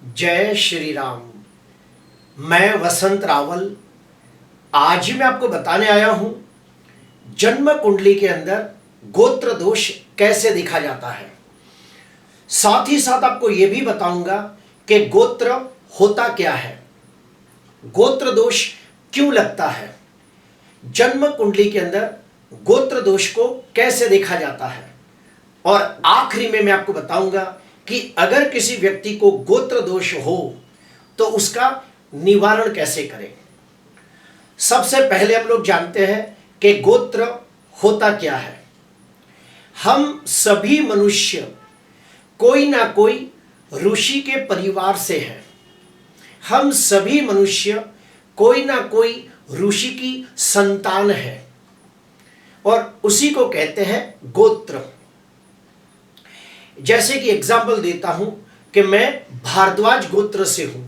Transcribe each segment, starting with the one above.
जय श्री राम। मैं वसंत रावल आज मैं आपको बताने आया हूं जन्म कुंडली के अंदर गोत्र दोष कैसे देखा जाता है। साथ ही साथ आपको यह भी बताऊंगा कि गोत्र होता क्या है, गोत्र दोष क्यों लगता है, जन्म कुंडली के अंदर गोत्र दोष को कैसे देखा जाता है, और आखिरी में मैं आपको बताऊंगा कि अगर किसी व्यक्ति को गोत्र दोष हो तो उसका निवारण कैसे करें। सबसे पहले हम लोग जानते हैं कि गोत्र होता क्या है। हम सभी मनुष्य कोई ना कोई ऋषि के परिवार से हैं। हम सभी मनुष्य कोई ना कोई ऋषि की संतान है और उसी को कहते हैं गोत्र। जैसे कि एग्जाम्पल देता हूं कि मैं भारद्वाज गोत्र से हूं,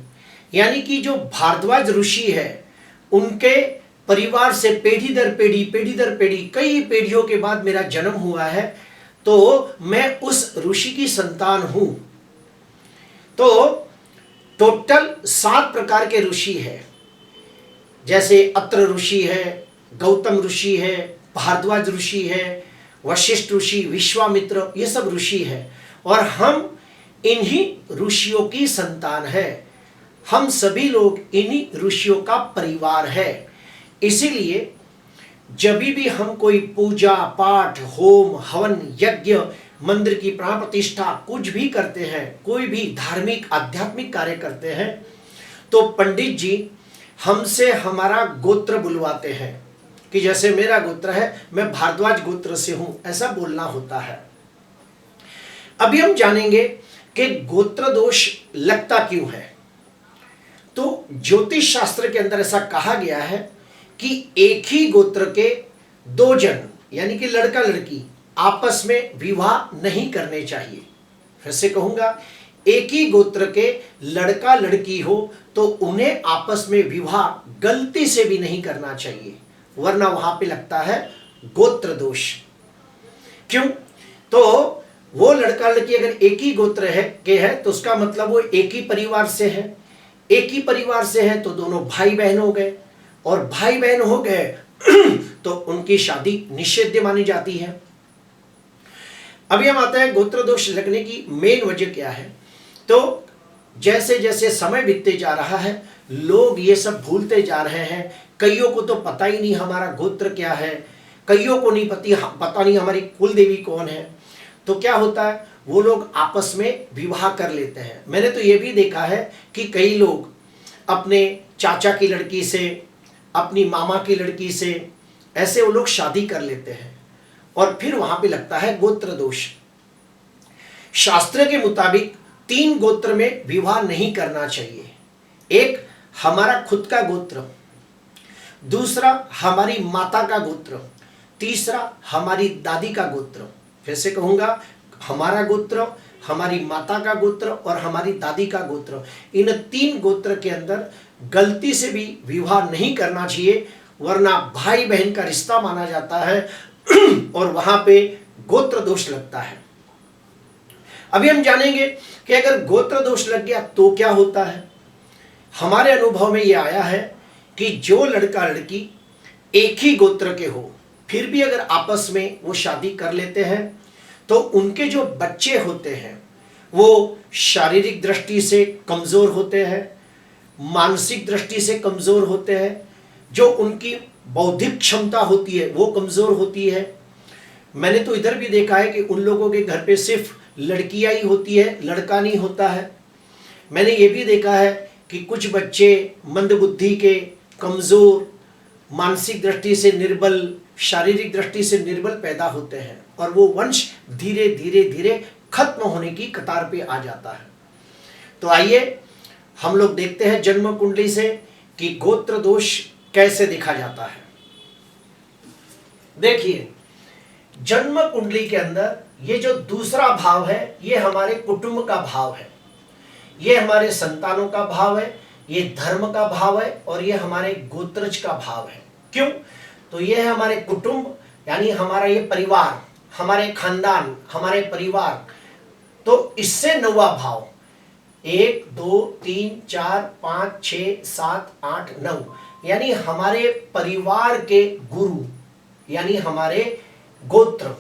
यानी कि जो भारद्वाज ऋषि है उनके परिवार से पीढ़ी दर पीढ़ी कई पीढ़ियों के बाद मेरा जन्म हुआ है, तो मैं उस ऋषि की संतान हूं। तो टोटल 7 प्रकार के ऋषि है, जैसे अत्र ऋषि है, गौतम ऋषि है, भारद्वाज ऋषि है, वशिष्ठ ऋषि, विश्वामित्र, ये सब ऋषि है और हम इन्हीं ऋषियों की संतान है। हम सभी लोग इन्हीं ऋषियों का परिवार है। इसीलिए जब भी हम कोई पूजा पाठ, होम हवन, यज्ञ, मंदिर की प्राण प्रतिष्ठा कुछ भी करते हैं, कोई भी धार्मिक आध्यात्मिक कार्य करते हैं, तो पंडित जी हमसे हमारा गोत्र बुलवाते हैं कि जैसे मेरा गोत्र है, मैं भारद्वाज गोत्र से हूं, ऐसा बोलना होता है। अभी हम जानेंगे कि गोत्र दोष लगता क्यों है। तो ज्योतिष शास्त्र के अंदर ऐसा कहा गया है कि एक ही गोत्र के 2 जन, यानी कि लड़का लड़की, आपस में विवाह नहीं करने चाहिए। फिर से कहूंगा, एक ही गोत्र के लड़का लड़की हो तो उन्हें आपस में विवाह गलती से भी नहीं करना चाहिए, वरना वहां पे लगता है गोत्र दोष। क्यों? तो वो लड़का लड़की अगर एक ही गोत्र है तो उसका मतलब वो एक ही परिवार से है। एक ही परिवार से है तो दोनों भाई बहन हो गए, और भाई बहन हो गए तो उनकी शादी निषिद्ध मानी जाती है। अभी हम आते हैं गोत्र दोष लगने की मेन वजह क्या है। तो जैसे जैसे समय बीतते जा रहा है, लोग ये सब भूलते जा रहे हैं। कईयों को तो पता ही नहीं हमारा गोत्र क्या है, कईयों को नहीं पता नहीं हमारी कुल देवी कौन है। तो क्या होता है, वो लोग आपस में विवाह कर लेते हैं। मैंने तो ये भी देखा है कि कई लोग अपने चाचा की लड़की से, अपनी मामा की लड़की से, ऐसे वो लोग शादी कर लेते हैं और फिर वहां पे लगता है गोत्र दोष। शास्त्र के मुताबिक 3 गोत्र में विवाह नहीं करना चाहिए। एक हमारा खुद का गोत्र, दूसरा हमारी माता का गोत्र, तीसरा हमारी दादी का गोत्र। फिर से कहूंगा, हमारा गोत्र, हमारी माता का गोत्र और हमारी दादी का गोत्र, इन 3 गोत्र के अंदर गलती से भी विवाह नहीं करना चाहिए, वरना भाई बहन का रिश्ता माना जाता है और वहां पे गोत्र दोष लगता है। अभी हम जानेंगे कि अगर गोत्र दोष लग गया तो क्या होता है। हमारे अनुभव में यह आया है कि जो लड़का लड़की एक ही गोत्र के हो, फिर भी अगर आपस में वो शादी कर लेते हैं तो उनके जो बच्चे होते हैं वो शारीरिक दृष्टि से कमजोर होते हैं, मानसिक दृष्टि से कमजोर होते हैं, जो उनकी बौद्धिक क्षमता होती है वो कमजोर होती है। मैंने तो इधर भी देखा है कि उन लोगों के घर पे सिर्फ लड़कियां ही होती है, लड़का नहीं होता है। मैंने ये भी देखा है कि कुछ बच्चे मंदबुद्धि के, कमजोर, मानसिक दृष्टि से निर्बल, शारीरिक दृष्टि से निर्बल पैदा होते हैं और वो वंश धीरे धीरे धीरे खत्म होने की कतार पे आ जाता है। तो आइए हम लोग देखते हैं जन्म कुंडली से कि गोत्र दोष कैसे देखा जाता है। देखिए, जन्म कुंडली के अंदर ये जो दूसरा भाव है, ये हमारे कुटुंब का भाव है, ये हमारे संतानों का भाव है, ये धर्म का भाव है और ये हमारे गोत्रज का भाव है। क्यों? तो ये है हमारे कुटुंब, यानी हमारा ये परिवार, हमारे खानदान, हमारे परिवार। तो इससे 9वां भाव 1 2 3 4 5 6 7 8 9, यानी हमारे परिवार के गुरु, यानी हमारे गोत्र।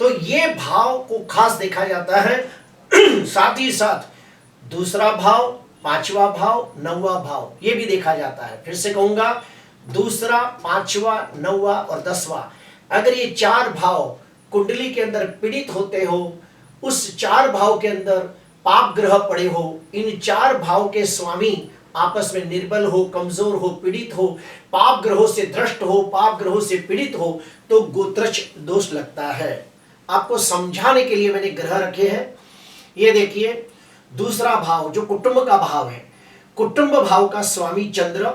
तो ये भाव को खास देखा जाता है। साथ ही साथ दूसरा भाव, पांचवा भाव, नौवा भाव, ये भी देखा जाता है। फिर से कहूंगा, दूसरा, पांचवा, नौवा और 10वां, अगर ये 4 भाव कुंडली के अंदर पीड़ित होते हो, उस 4 भाव के अंदर पाप ग्रह पड़े हो, इन 4 भाव के स्वामी आपस में निर्बल हो, कमजोर हो, पीड़ित हो, पाप ग्रहों से भ्रष्ट हो, पाप ग्रहों से पीड़ित हो, तो गोत्रज दोष लगता है। आपको समझाने के लिए मैंने ग्रह रखे हैं। ये देखिए, दूसरा भाव जो कुटुंब का भाव है, कुटुंब भाव का स्वामी चंद्र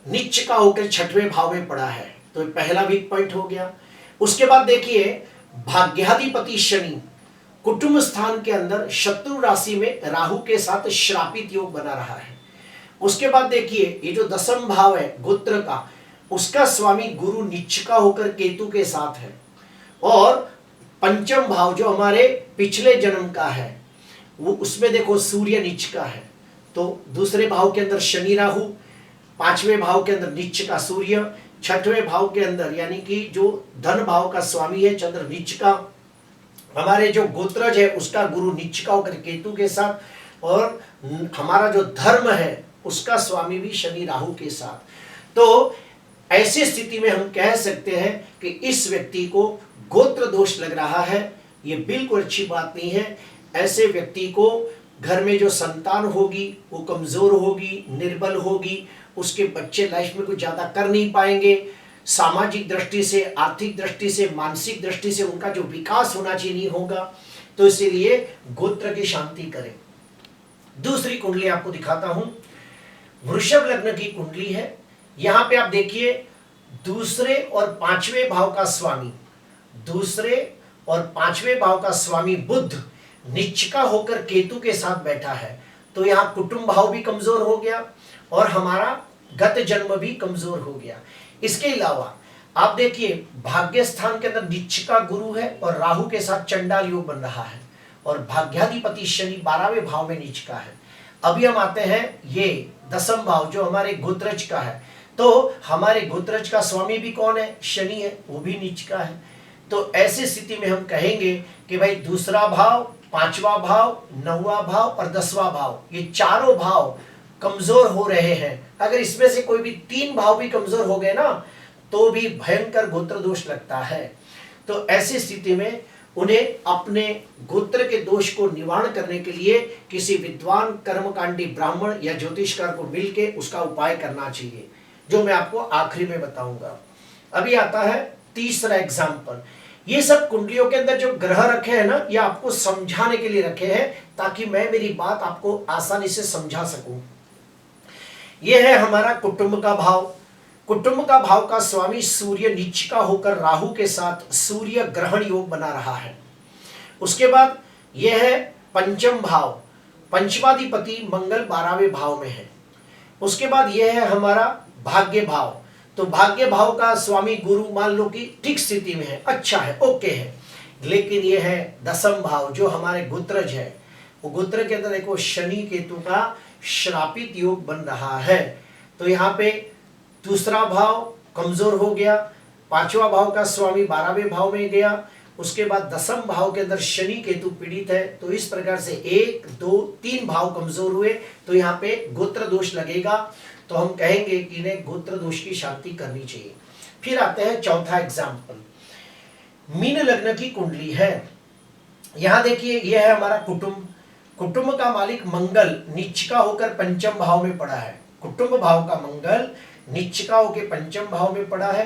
नीच का होकर 6वें भाव में पड़ा है, तो पहला वीक पॉइंट हो गया। उसके बाद देखिए, भाग्याधिपति शनि कुटुंब स्थान के अंदर शत्रु राशि में राहु के साथ श्रापित योग बना रहा है। उसके बाद देखिए, ये जो 10वां भाव है गोत्र का, उसका स्वामी गुरु नीच का होकर केतु के साथ है। और 5वां भाव जो हमारे पिछले जन्म का है, वो उसमें देखो सूर्य नीच का है। तो दूसरे भाव के अंदर शनि राहु, 5वें भाव के अंदर नीच का सूर्य, 6वें भाव के अंदर यानी कि जो धन भाव का स्वामी है चंद्र नीच का, हमारे जो गोत्रज है उसका गुरु नीच का होकर केतु के साथ, और हमारा जो धर्म है उसका स्वामी भी शनि राहु के साथ। तो ऐसी स्थिति में हम कह सकते हैं कि इस व्यक्ति को गोत्र दोष लग रहा है। ये बिल्कुल अच्छी बात नहीं है। ऐसे व्यक्ति को घर में जो संतान होगी वो कमजोर होगी, निर्बल होगी, उसके बच्चे लाइफ में कुछ ज्यादा कर नहीं पाएंगे। सामाजिक दृष्टि से, आर्थिक दृष्टि से, मानसिक दृष्टि से उनका जो विकास होना चाहिए नहीं होगा। तो इसीलिए गोत्र की शांति करें। दूसरी कुंडली आपको दिखाता हूं, वृषभ लग्न की कुंडली है। यहां पे आप देखिए, दूसरे और 5वें भाव का स्वामी, दूसरे और 5वें भाव का स्वामी बुध नीच का होकर केतु के साथ बैठा है। तो यहां कुटुंब भाव भी कमजोर हो गया और हमारा गत जन्म भी कमजोर हो गया। इसके अलावा आप देखिए, भाग्य स्थान के अंदर नीच का गुरु है और राहु के साथ चंडाल योग बन रहा है, और भाग्याधिपति शनि 12वें भाव में नीच का है। अभी हम आते हैं ये 10वां भाव जो हमारे गोत्रज का है। तो हमारे गोत्रज का स्वामी भी कौन है? शनि है, वो भी नीच का है। तो ऐसी स्थिति में हम कहेंगे कि भाई दूसरा भाव, 5वां भाव, 9वां भाव और 10वां भाव, ये चारों भाव कमजोर हो रहे हैं। अगर इसमें से कोई भी 3 भाव भी कमजोर हो गए ना, तो भी भयंकर गोत्र दोष लगता है। तो ऐसी स्थिति में उन्हें अपने गोत्र के दोष को निवारण करने के लिए किसी विद्वान, कर्मकांडी ब्राह्मण या ज्योतिषकार को मिलके उसका उपाय करना चाहिए, जो मैं आपको आखिरी में बताऊंगा। अभी आता है तीसरा एग्जाम्पल। ये सब कुंडलियों के अंदर जो ग्रह रखे हैं ना, ये आपको समझाने के लिए रखे हैं ताकि मैं मेरी बात आपको आसानी से समझा सकूं। ये है हमारा कुटुंब का भाव। कुटुंब का भाव का स्वामी सूर्य नीच का होकर राहु के साथ सूर्य ग्रहण योग बना रहा है। उसके बाद यह है 5वां भाव, पंचमाधिपति मंगल 12वें भाव में है। उसके बाद यह है हमारा भाग्य भाव। तो भाग्य भाव का स्वामी गुरु मान लो कि ठीक स्थिति में है, अच्छा है, ओके है। लेकिन यह है 10वां भाव जो हमारे गोत्रज है। वो गोत्र के अंदर देखो शनि केतु का श्रापित योग बन रहा है। तो यहाँ पे दूसरा भाव कमजोर हो गया, 5वां भाव का स्वामी 12वें भाव में गया, उसके बाद 10वां भाव के अंदर शनि केतु पीड़ित है। तो इस प्रकार से 1 2 3 भाव कमजोर हुए, तो यहाँ पे गोत्र दोष लगेगा। तो हम कहेंगे कि इन्हें गोत्र दोष की शांति करनी चाहिए। फिर आते हैं चौथा एग्जाम्पल, मीन लग्न की कुंडली है। यहां देखिए, यह है हमारा कुटुंब। कुटुंब का मालिक मंगल नीच का होकर 5वां भाव में पड़ा है। कुटुंब भाव का मंगल नीच का होकर 5वां भाव में पड़ा है।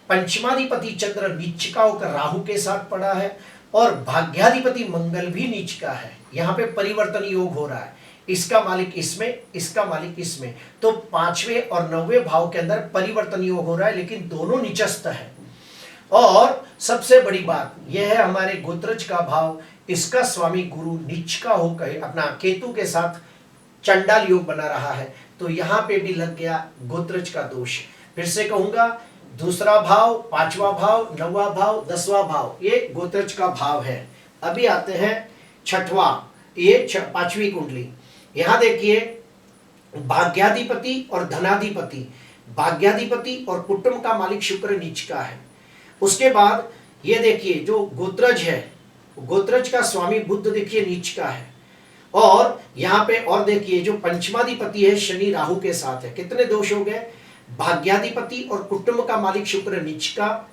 पंचमाधिपति चंद्र नीच का होकर राहु के साथ पड़ा है, और भाग्याधिपति मंगल भी नीच का है। यहाँ पे परिवर्तन योग हो रहा है, इसका मालिक इसमें, इसका मालिक इसमें। तो 5वें और 9वें भाव के अंदर परिवर्तन योग हो रहा है, लेकिन दोनों निचस्त है। और सबसे बड़ी बात यह है हमारे गोत्रज का भाव, इसका स्वामी गुरु नीच का होकर अपना केतु के साथ चंडाल योग बना रहा है। तो यहाँ पे भी लग गया गोत्रज का दोष। फिर से कहूंगा, दूसरा भाव, 5वां भाव, 9वां भाव, 10वां भाव, ये गोत्रज का भाव है। अभी आते हैं छठवां, ये 5वीं कुंडली। यहां देखिए भाग्याधिपति और धनाधिपति, भाग्याधिपति और कुटुंब का मालिक शुक्र नीच का है। उसके बाद ये देखिए जो गोत्रज है, गोत्रज का स्वामी बुध देखिए नीच का है। और यहाँ पे और देखिए जो पंचमाधिपति है शनि राहु के साथ है। कितने दोष हो गए, भाग्याधिपति और कुटुंब का मालिक शुक्र नीच का,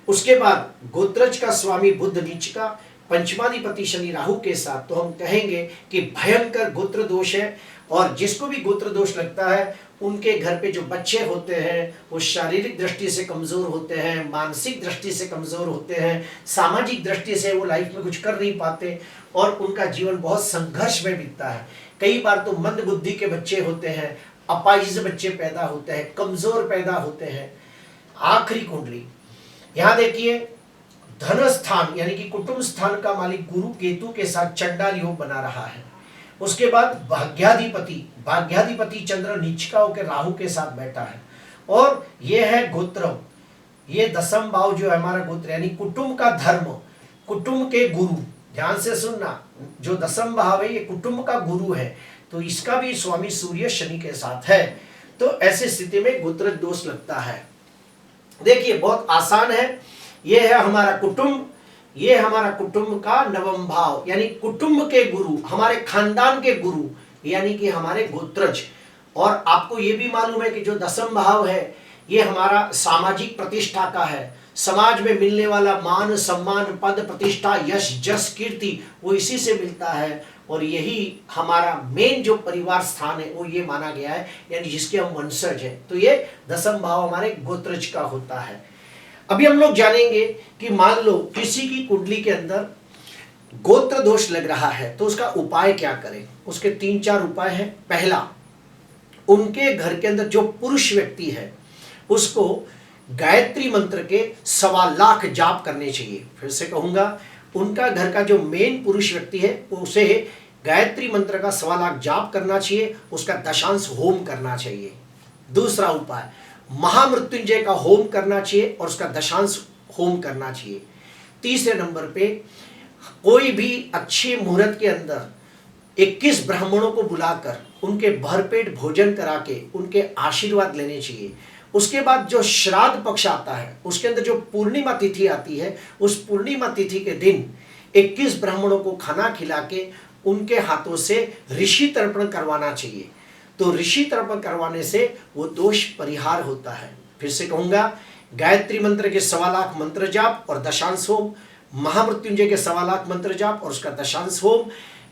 उसके बाद गोत्रज का स्वामी बुध नीच का, पंचमाधिपति शनि राहु के साथ। तो हम कहेंगे कि भयंकर गोत्र दोष है। और जिसको भी गोत्र दोष लगता है उनके घर पे जो बच्चे होते हैं वो शारीरिक दृष्टि से कमजोर होते हैं, मानसिक दृष्टि से कमजोर होते हैं, सामाजिक दृष्टि से वो लाइफ में कुछ कर नहीं पाते और उनका जीवन बहुत संघर्ष में बीतता है। कई बार तो मंद बुद्धि के बच्चे होते हैं, अपाहिज बच्चे पैदा होते हैं, कमजोर पैदा होते हैं। आखिरी कुंडली यहाँ देखिए धन स्थान यानी कि कुटुंब स्थान का मालिक गुरु केतु के साथ चंडाल योग बना रहा है। उसके बाद भाग्याधिपति, भाग्याधिपति चंद्र नीचका होकर राहु के साथ बैठा है। और ये है गोत्र, ये दसम भाव जो है हमारा गोत्र यानी कुटुंब का धर्म, कुटुंब के गुरु। ध्यान से सुनना, जो दसम भाव है ये कुटुंब का गुरु है, तो इसका भी स्वामी सूर्य शनि के साथ है। तो ऐसी स्थिति में गोत्र दोष लगता है। देखिए बहुत आसान है, ये है हमारा कुटुंब, ये हमारा कुटुंब का नवम भाव यानी कुटुंब के गुरु, हमारे खानदान के गुरु यानी कि हमारे गोत्रज। और आपको ये भी मालूम है कि जो दसम भाव है ये हमारा सामाजिक प्रतिष्ठा का है, समाज में मिलने वाला मान सम्मान पद प्रतिष्ठा यश जस कीर्ति वो इसी से मिलता है। और यही हमारा मेन जो परिवार स्थान है वो ये माना गया है यानी जिसके हम वंशज हैं। तो ये दसम भाव हमारे गोत्रज का होता है। अभी हम लोग जानेंगे कि मान लो किसी की कुंडली के अंदर गोत्र दोष लग रहा है तो उसका उपाय क्या करें। उसके 3-4 उपाय हैं। पहला, उनके घर के अंदर जो पुरुष व्यक्ति है उसको गायत्री मंत्र के 1.25 लाख जाप करने चाहिए। फिर से कहूंगा, उनका घर का जो मेन पुरुष व्यक्ति है उसे गायत्री मंत्र का 1.25 लाख जाप करना चाहिए, उसका दशांश होम करना चाहिए। दूसरा उपाय, महामृत्युंजय का होम करना चाहिए और उसका दशांश होम करना चाहिए। तीसरे नंबर पे कोई भी अच्छे मुहूर्त के अंदर 21 ब्राह्मणों को बुलाकर उनके भरपेट भोजन करा के उनके आशीर्वाद लेने चाहिए। उसके बाद जो श्राद्ध पक्ष आता है उसके अंदर जो पूर्णिमा तिथि आती है उस पूर्णिमा तिथि के दिन 21 ब्राह्मणों को खाना खिला के उनके हाथों से ऋषि तर्पण करवाना चाहिए। तो ऋषि तर्पण करवाने से वो दोष परिहार होता है। फिर से कहूंगा, गायत्री मंत्र के 1.25 लाख मंत्र जाप और दशांश होम, महामृत्युंजय के 1.25 लाख मंत्र जाप और उसका दशांश होम,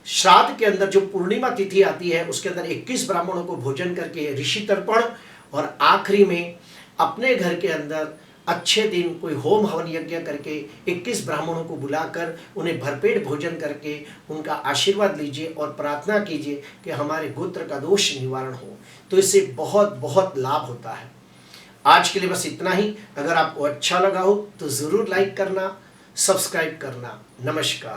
श्राद्ध के अंदर जो पूर्णिमा तिथि आती है उसके अंदर 21 ब्राह्मणों को भोजन करके ऋषि तर्पण, और आखिरी में अपने घर के अंदर अच्छे दिन कोई होम हवन यज्ञ करके 21 ब्राह्मणों को बुलाकर उन्हें भरपेट भोजन करके उनका आशीर्वाद लीजिए और प्रार्थना कीजिए कि हमारे गोत्र का दोष निवारण हो। तो इससे बहुत बहुत लाभ होता है। आज के लिए बस इतना ही। अगर आपको अच्छा लगा हो तो ज़रूर लाइक करना, सब्सक्राइब करना। नमस्कार।